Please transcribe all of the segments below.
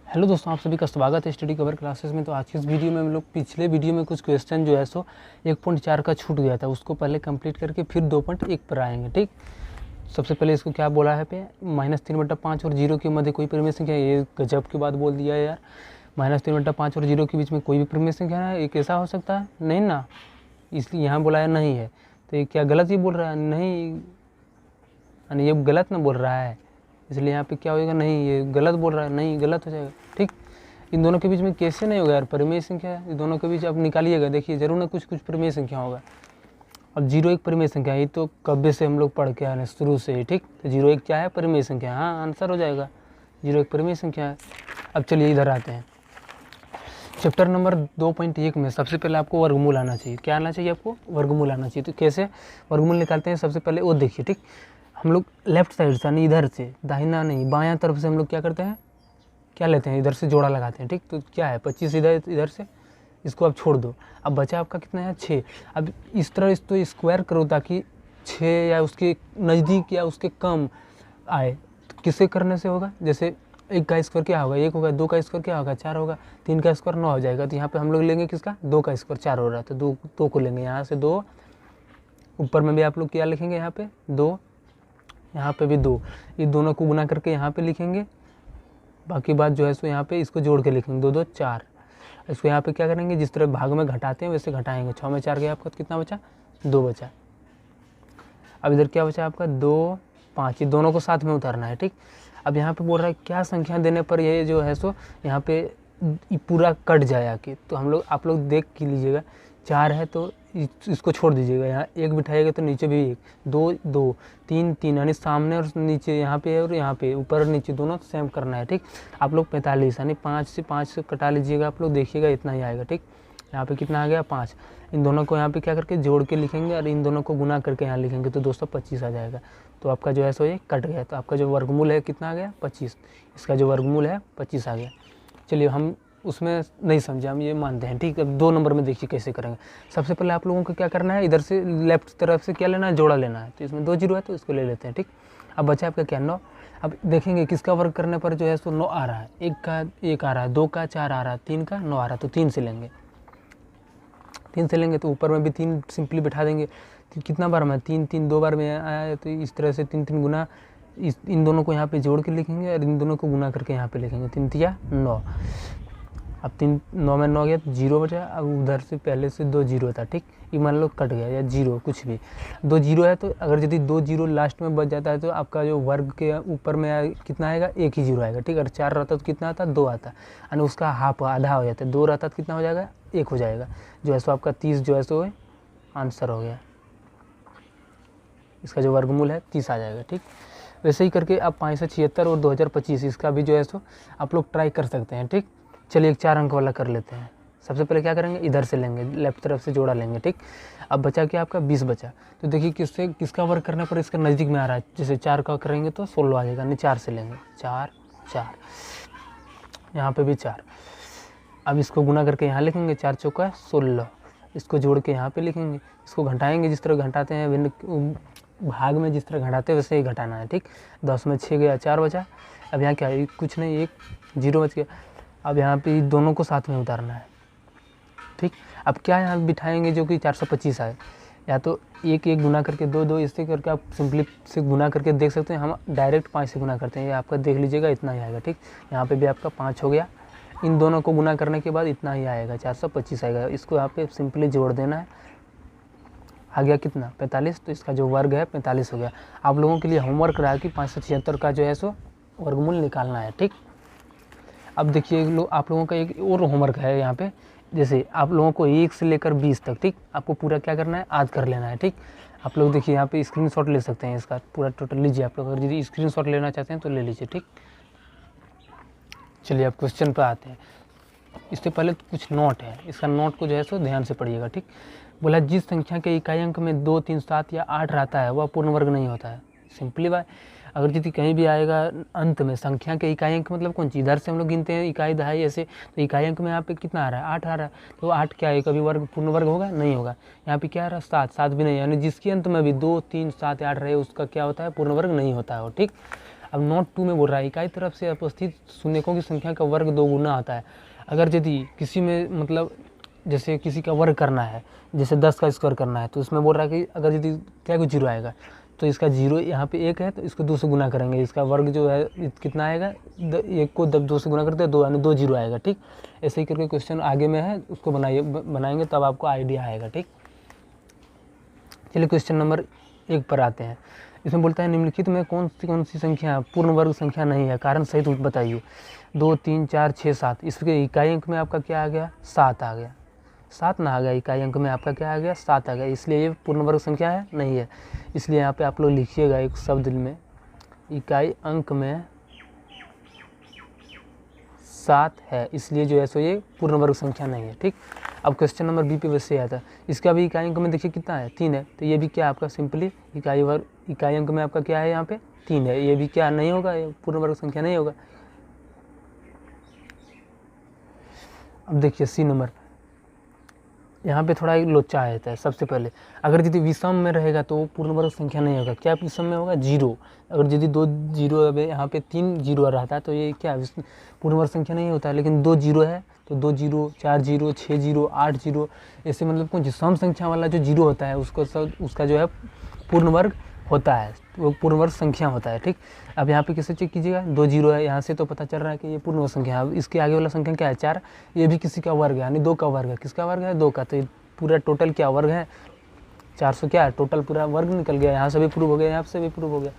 Hello दोस्तों, आप सभी का स्वागत है स्टडी कवर क्लासेस में। तो आज की इस वीडियो में हम लोग पिछले वीडियो में कुछ क्वेश्चन जो है सो 1.4 का छूट गया था, उसको पहले कंप्लीट करके फिर 2.1 पर आएंगे। ठीक, सबसे पहले इसको क्या बोला है पे -3/5 और 0 के मध्य कोई परिमेय संख्या। ये गजब की बात बोल दिया यार, -3/5 और 0 के बीच में कोई भी परिमेय संख्या है, ये कैसा हो सकता है? नहीं ना, इसलिए यहाँ बोला है नहीं है। तो ये क्या गलत ही बोल रहा है? नहीं, यानी ये गलत ना बोल रहा है, इसलिए यहाँ पे क्या होगा? नहीं, ये गलत बोल रहा है, नहीं गलत हो जाएगा। ठीक, इन दोनों के बीच में कैसे नहीं होगा यार? परिमेय संख्या है, इन दोनों के बीच आप निकालिएगा, देखिए जरूर ना कुछ परिमेय संख्या होगा। अब 0 एक परिमेय संख्या है, ये तो कब्बे से हम लोग पढ़ के आ रहे हैं शुरू से ही। ठीक, तो 0 एक क्या है? परिमेय संख्या। हाँ, आंसर हो जाएगा, 0 एक परिमेय संख्या है। अब चलिए इधर आते हैं, चैप्टर नंबर 2.1 में सबसे पहले आपको वर्गमूल आना चाहिए। क्या आना चाहिए आपको? वर्गमूल आना चाहिए। तो कैसे वर्गमूल निकालते हैं? सबसे पहले वो देखिए। ठीक, हम लोग लेफ्ट साइड से यानी इधर से, दाहिना नहीं बायां तरफ से हम लोग क्या करते हैं, क्या लेते हैं? इधर से जोड़ा लगाते हैं। ठीक, तो क्या है? 25 इधर से, इसको आप छोड़ दो। अब बचा आपका कितना है? 6। अब इस तरह इसको स्क्वायर करो ताकि 6 या उसके नज़दीक या उसके कम आए। तो किससे करने से होगा? जैसे 1 का स्क्वायर क्या होगा? 1 होगा। 2 का स्क्वायर क्या होगा? 4 होगा। 3 का स्क्वायर 9 हो जाएगा। तो यहाँ पे हम लोग लेंगे किसका? 2 का स्क्वायर 4 हो रहा है, तो 2 को लेंगे। यहाँ से 2, ऊपर में भी आप लोग क्या लिखेंगे? यहाँ पे 2, यहाँ पे भी 2, ये दोनों को गुना करके यहाँ पे लिखेंगे। बाकी बात जो है सो यहाँ पे इसको जोड़ के लिखेंगे, 2 2 4। इसको यहाँ पे क्या करेंगे? जिस तरह भाग में घटाते हैं वैसे घटाएंगे। 6 में 4 गया आपका, कितना बचा? 2 बचा। अब इधर क्या बचा आपका? 2 5, ये दोनों को साथ में उतारना है। ठीक, अब यहाँ पे बोल रहा है क्या संख्या देने पर ये जो है सो यहाँ पे पूरा कट जाए आके। तो हम लोग आप लोग देख के लीजिएगा, 4 है तो इसको छोड़ दीजिएगा, यहाँ 1 बिठाइएगा तो नीचे भी 1, 2 2, 3 3, यानी सामने और नीचे यहाँ पे और यहाँ पे ऊपर और नीचे दोनों सेम करना है। ठीक, आप लोग 45 यानी 5 से कटा लीजिएगा, आप लोग देखिएगा इतना ही आएगा। ठीक, यहाँ पे कितना आ गया? 5। इन दोनों को यहाँ पे क्या करके जोड़ के लिखेंगे और इन दोनों को गुना करके यहाँ लिखेंगे, तो 225 आ जाएगा। तो आपका जो है सो ये कट गया। तो आपका जो वर्गमूल है कितना आ गया? 25। इसका जो वर्गमूल है 25 आ गया। चलिए, हम उसमें नहीं समझे, हम ये मानते हैं। ठीक, अब 2 नंबर में देखिए कैसे करेंगे। सबसे पहले आप लोगों को क्या करना है? इधर से लेफ्ट तरफ से क्या लेना है? जोड़ा लेना है। तो इसमें 2 0 है तो इसको ले लेते हैं। ठीक, अब बचा आपका क्या? 9। अब देखेंगे किसका वर्ग करने पर जो है सो 9 आ रहा है। 1 का 1 आ रहा है, 2 का 4 आ रहा है, 3 का 9 आ रहा है, तो 3 से लेंगे। 3 से लेंगे तो ऊपर में भी 3 सिंपली बिठा देंगे। तो कितना बार में? 3 3 2 बार में आया है, तो इस तरह से 3 3 गुना इन दोनों को यहाँ पे जोड़ के लिखेंगे और इन दोनों को गुना करके यहाँ पे लिखेंगे। 3 3 9। अब 3 9 में 9 गया तो 0 बचा। अब उधर से पहले से 2 0 था। ठीक, ये मान लो कट गया या 0 कुछ भी, 2 0 है तो अगर यदि 2 0 लास्ट में बच जाता है तो आपका जो वर्ग के ऊपर में कितना आएगा? 1 ही 0 आएगा। ठीक, अगर 4 रहता तो कितना आता? 2 आता, यानी उसका हाफ आधा हो जाता है। 2 रहता तो कितना हो जाएगा? 1 हो जाएगा। जो है सो आपका 30 जो है सो आंसर हो गया। इसका जो वर्गमूल है 30 आ जाएगा। ठीक, वैसे ही करके आप 576 और 2025 इसका भी जो है सो आप लोग ट्राई कर सकते हैं। ठीक, चलिए एक 4 अंक वाला कर लेते हैं। सबसे पहले क्या करेंगे? इधर से लेंगे, लेफ्ट तरफ से जोड़ा लेंगे। ठीक, अब बचा क्या आपका? 20 बचा। तो देखिए किसका वर्ग करने पर इसका नज़दीक में आ रहा है। जैसे 4 का करेंगे तो 16 आ जाएगा, नहीं 4 से लेंगे, 4 4, यहाँ पे भी 4। अब इसको गुना करके यहाँ लिखेंगे, 4 चौका 16। इसको जोड़ के यहाँ पे लिखेंगे, इसको घटाएंगे जिस तरह घटाते हैं भिन्न भाग में, जिस तरह घटाते हैं वैसे ही घटाना है। ठीक, 10 में 6 गया, 4 बचा। अब यहाँ क्या है? कुछ नहीं, 1 0 बच गया। अब यहाँ पे दोनों को साथ में उतारना है। ठीक, अब क्या यहाँ बिठाएंगे जो कि 425 आए? या तो 1 1 गुना करके 2 2, इससे करके आप सिंपली से गुना करके देख सकते हैं। हम डायरेक्ट 5 से गुना करते हैं, ये आपका देख लीजिएगा इतना ही आएगा। ठीक, यहाँ पे भी आपका 5 हो गया। इन दोनों को गुना करने के बाद इतना ही आएगा, 425 आएगा। इसको यहाँ पे सिंपली जोड़ देना है। आ गया कितना? 45। तो इसका जो वर्ग है 45 हो गया। आप लोगों के लिए होमवर्क रहा है कि 576 का जो है सो वर्गमूल निकालना है। ठीक, अब देखिए आप लोगों का एक और होमवर्क है यहाँ पे। जैसे आप लोगों को 1 से लेकर 20 तक, ठीक, आपको पूरा क्या करना है? याद कर लेना है। ठीक, आप लोग देखिए यहाँ पे स्क्रीनशॉट ले सकते हैं, इसका पूरा टोटल लीजिए। आप लोग अगर यदि स्क्रीनशॉट लेना चाहते हैं तो ले लीजिए। ठीक, चलिए अब क्वेश्चन पर आते हैं। इससे पहले कुछ नोट है, इसका नोट को जो है सो ध्यान से पढ़िएगा। ठीक, बोला जिस संख्या के इकाई अंक में 2 3 7 या 8 रहता है वह पूर्ण वर्ग नहीं होता है। सिंपली बात, अगर यदि कहीं भी आएगा अंत में संख्या के इकाई अंक मतलब कौन चीज़? इधर से हम लोग गिनते हैं इकाई दहाई ऐसे, तो इकाई अंक में यहाँ पे कितना आ रहा है? 8 आ रहा है। तो 8 क्या है? कभी वर्ग पूर्ण वर्ग होगा? नहीं होगा। यहाँ पे क्या आ रहा है? 7 7 भी नहीं, यानी जिसके अंत में भी 2 3 7 8 रहे उसका क्या होता है? पूर्ण वर्ग नहीं होता है। ठीक, अब नोट 2 में बोल रहा है इकाई तरफ से उपस्थित शून्यकों की संख्या का वर्ग 2 गुना आता है। अगर यदि किसी में मतलब जैसे किसी का वर्ग करना है, जैसे 10 का स्क्वायर करना है, तो उसमें बोल रहा है कि अगर यदि क्या कुछ जीरो आएगा तो इसका जीरो यहाँ पे 1 है तो इसको 2 से गुना करेंगे, इसका वर्ग जो है कितना आएगा, 1 को 2 से गुना करते हैं 2 यानी 2 जीरो आएगा। ठीक, ऐसे ही करके क्वेश्चन आगे में है, उसको बनाएंगे तब आपको आइडिया आएगा। ठीक, चलिए क्वेश्चन नंबर 1 पर आते हैं। इसमें बोलता है निम्नलिखित में कौन सी संख्या पूर्ण वर्ग संख्या नहीं है, कारण सहित बताइए। 2, 3, 4, 6, 7, इसके इकाई अंक में आपका क्या आ गया, 7 आ गया। 7 ना आ गया, इकाई अंक में आपका क्या आ गया, 7 आ गया, इसलिए ये पूर्ण वर्ग संख्या है, नहीं है। इसलिए यहाँ पे आप लोग लिखिएगा एक शब्द में, इकाई अंक में 7 है, इसलिए जो है सो ये पूर्ण वर्ग संख्या नहीं है। ठीक, अब क्वेश्चन नंबर बी पे वैसे आता है, इसका भी इकाई अंक में देखिए कितना है, 3 है, तो ये भी क्या आपका सिंपली इकाई अंक में आपका क्या है, यहाँ पे 3 है, ये भी क्या नहीं होगा, ये पूर्ण वर्ग संख्या नहीं होगा। अब देखिए सी नंबर, यहाँ पे थोड़ा लोचा रहता है। सबसे पहले अगर यदि विषम में रहेगा तो वो पूर्ण वर्ग संख्या नहीं होगा। क्या विषम में होगा, 0। अगर यदि 2 जीरो यहाँ पे 3 जीरो रहता है तो ये क्या पूर्ण वर्ग संख्या नहीं होता है। लेकिन 2 जीरो है तो 2 जीरो, 4 जीरो, 6 जीरो, 8 जीरो, ऐसे मतलब कौन सम संख्या वाला जो जीरो होता है उसका जो है पूर्ण वर्ग होता है, वो पूर्ण वर्ग संख्या होता है। ठीक, अब यहाँ पे कैसे चेक कीजिएगा, 2 जीरो है, यहाँ से तो पता चल रहा है कि ये पूर्ण वर्ग संख्या है। अब इसके आगे वाला संख्या क्या है, 4, ये भी किसी का वर्ग है, यानी 2 का वर्ग है। किसका वर्ग है, 2 का, तो ये पूरा टोटल क्या वर्ग है, 400 क्या है, टोटल पूरा वर्ग निकल गया। यहाँ से भी प्रूव हो गया, यहाँ से भी प्रूव हो गया,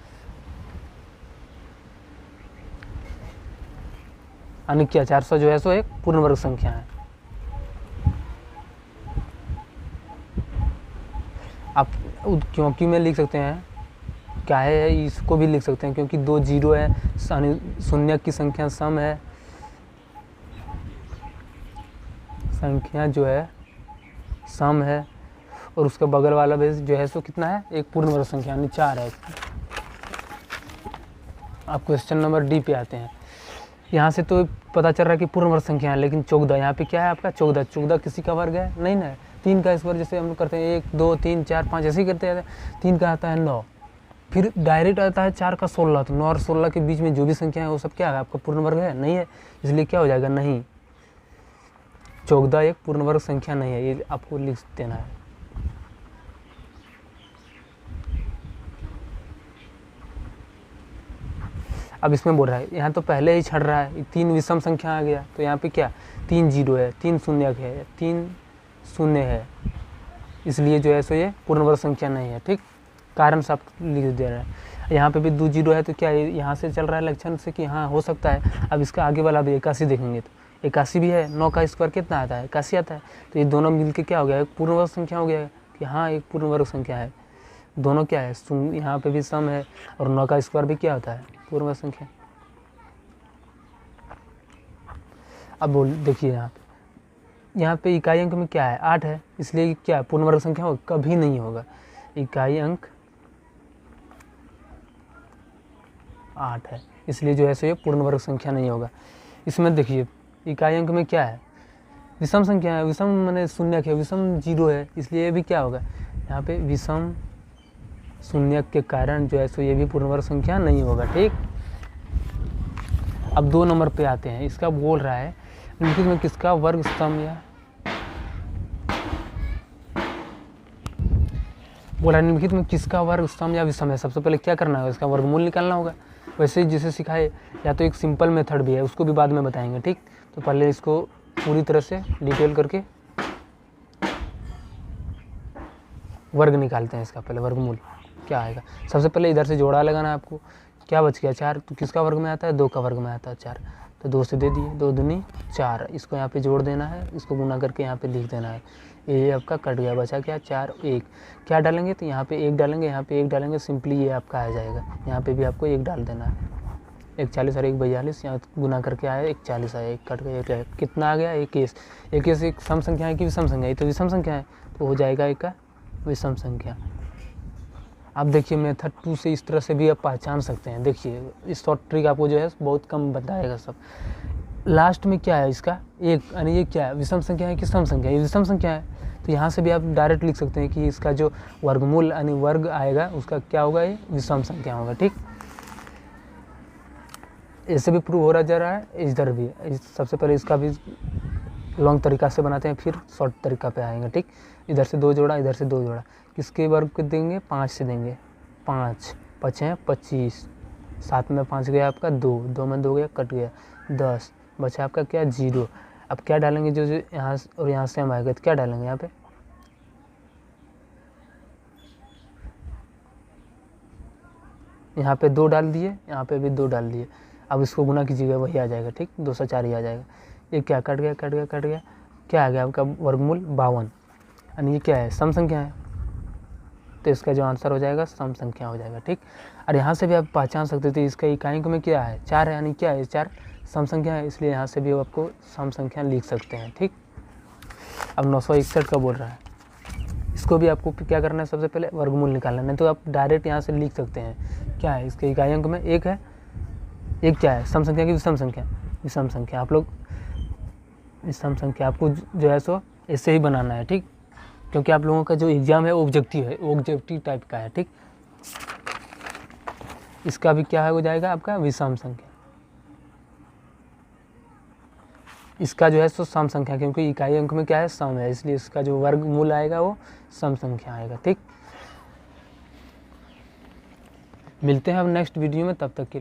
यानी क्या 400 जो है सो एक पूर्ण वर्ग संख्या है। आप क्योंकि में लिख सकते हैं क्या है, इसको भी लिख सकते हैं क्योंकि 2 जीरो है, शून्य की संख्या सम है, संख्या जो है सम है, और उसका बगल वाला बेस जो है सो कितना है, एक पूर्ण वर्ग संख्या यानी 4 है। अब क्वेश्चन नंबर डी पे आते हैं। यहाँ से तो पता चल रहा है कि पूर्ण वर्ग संख्या है, लेकिन 14 यहाँ पे क्या है आपका, 14 किसी का वर्ग है नहीं ना। 3 का स्क्वायर जैसे हम लोग करते हैं 1, 2, 3, 4, 5 ऐसे ही करते हैं। 3 का आता है 9, फिर डायरेक्ट आता है 4 का 16, तो 9 और 16 के बीच में जो भी संख्या है वो सब क्या है आपका पूर्ण वर्ग है, नहीं है। इसलिए क्या हो जाएगा, नहीं, 14 एक पूर्ण वर्ग संख्या नहीं है, ये आपको लिख देना है। अब इसमें बोल रहा है, यहाँ तो पहले ही छड़ रहा है, 3 विषम संख्या आ गया, तो यहाँ पे क्या 3 जीरो है, 3 शून्य है, 3 शून्य है, इसलिए जो है सो ये पूर्ण वर्ग संख्या नहीं है। ठीक, कारण सब लिख दे रहा है। यहाँ पे भी 2 जीरो है, तो क्या यहाँ से चल रहा है लक्षण से कि हाँ हो सकता है। अब इसका आगे वाला भी 81 देखेंगे तो 81 भी है, 9 का स्क्वायर कितना आता है, 81 आता है, तो ये दोनों मिल के क्या हो गया, एक पूर्ण वर्ग संख्या हो गया कि हाँ एक पूर्ण वर्ग संख्या है। दोनों क्या है, यहाँ पे भी सम है और 9 का स्क्वायर भी क्या होता है, पूर्ण वर्ग संख्या। अब बोल देखिए यहाँ पे इकाई अंक में क्या है, 8 है, इसलिए क्या पूर्ण वर्ग संख्या होगा, कभी नहीं होगा। इकाई अंक 8 है, इसलिए जो है सो ये पूर्ण वर्ग संख्या नहीं होगा। इसमें देखिए इकाई अंक में क्या है, विषम संख्या है, विषम माने शून्यक है, विषम जीरो है, इसलिए ये भी क्या होगा, यहाँ पे विषम शून्यक के कारण जो है सो ये भी पूर्ण वर्ग संख्या नहीं होगा। ठीक, अब 2 नंबर पे आते हैं। इसका बोल रहा है निम्नलिखित में किसका वर्ग सम या बोला निम्नलिखित में किसका वर्ग सम या विषम है। सबसे पहले क्या करना है, इसका वर्गमूल निकालना होगा। वैसे ही जैसे सिखाए, या तो एक सिंपल मेथड भी है, उसको भी बाद में बताएंगे। ठीक, तो पहले इसको पूरी तरह से डिटेल करके वर्ग निकालते हैं। इसका पहले वर्गमूल क्या आएगा, सबसे पहले इधर से जोड़ा लगाना है आपको। क्या बच गया, 4, तो किसका वर्ग में आता है, 2 का वर्ग में आता है 4, तो 2 से दे दिए, 2 दूनी 4, इसको यहाँ पे जोड़ देना है, इसको गुना करके यहाँ पे लिख देना है। ये आपका कट गया, बचा क्या 4, 1, क्या डालेंगे, तो यहाँ पे 1 डालेंगे, यहाँ पे 1 डालेंगे, सिंपली ये आपका आ जाएगा। यहाँ पे भी आपको 1 डाल देना है। 1 40 और 1 42, यहाँ गुना करके आया 1 40 आया, 1 कट गया, कितना आ गया 21। 21 एक सम संख्या है कि विषम संख्या है, तो विषम संख्या है, तो हो जाएगा 1 का विषम संख्या। अब देखिए मेथड 2 से इस तरह से भी आप पहचान सकते हैं। देखिए इस शॉर्ट ट्रिक आपको जो है बहुत कम बताएगा सब। लास्ट में क्या है इसका, 1, यानी ये क्या है, विषम संख्या है कि सम संख्या है, ये विषम संख्या है, तो यहाँ से भी आप डायरेक्ट लिख सकते हैं कि इसका जो वर्गमूल यानी वर्ग आएगा उसका क्या होगा, ये विषम संख्या होगा। ठीक, ऐसे भी प्रूव हो रहा जा रहा है, इधर भी। सबसे पहले इसका भी लॉन्ग तरीका से बनाते हैं, फिर शॉर्ट तरीका पे आएंगे, ठीक। इधर से 2 जोड़ा, इधर से 2 जोड़ा, किसके वर्ग को देंगे, 5 से देंगे। 5 5 हैं 25, 7 में 5 गया आपका 2, 2 में 2 गया कट गया 10, बचा आपका क्या 0। अब क्या डालेंगे, जो यहाँ और यहाँ से हम आएगा तो क्या डालेंगे यहाँ पे, यहाँ पे 2 डाल दिए, यहाँ पे भी 2 डाल दिए। अब इसको गुना कीजिएगा, वही आ जाएगा, ठीक, 204 ही आ जाएगा। ये क्या कट गया कट गया कट गया, क्या आ गया आपका वर्गमूल 52। यानी ये क्या है, सम संख्या है, तो इसका जो आंसर हो जाएगा सम संख्या हो जाएगा, ठीक। और यहाँ से भी आप पहचान सकते थे इसका इकाई में क्या है, 4 है, यानी क्या है 4 सम संख्या है, इसलिए यहाँ से भी आपको सम संख्या लिख सकते हैं, ठीक। अब 961 का बोल रहा है, इसको भी आपको क्या करना है, सबसे पहले वर्गमूल निकालना है, नहीं तो आप डायरेक्ट यहाँ से लिख सकते हैं। क्या है इसके इकाई अंक में 1 है, एक क्या है सम संख्या की विषम संख्या, विषम संख्या। आप लोग विषम संख्या आपको जो है सो ऐसे ही बनाना है, ठीक, क्योंकि आप लोगों का जो एग्जाम है ऑब्जेक्टिव है, ऑब्जेक्टिव टाइप का है, ठीक। इसका भी क्या है हो जाएगा आपका विषम संख्या, इसका जो है सो सम संख्या, क्योंकि इकाई अंक में क्या है सम है, इसलिए इसका जो वर्गमूल आएगा वो सम संख्या आएगा, ठीक। मिलते हैं अब नेक्स्ट वीडियो में, तब तक के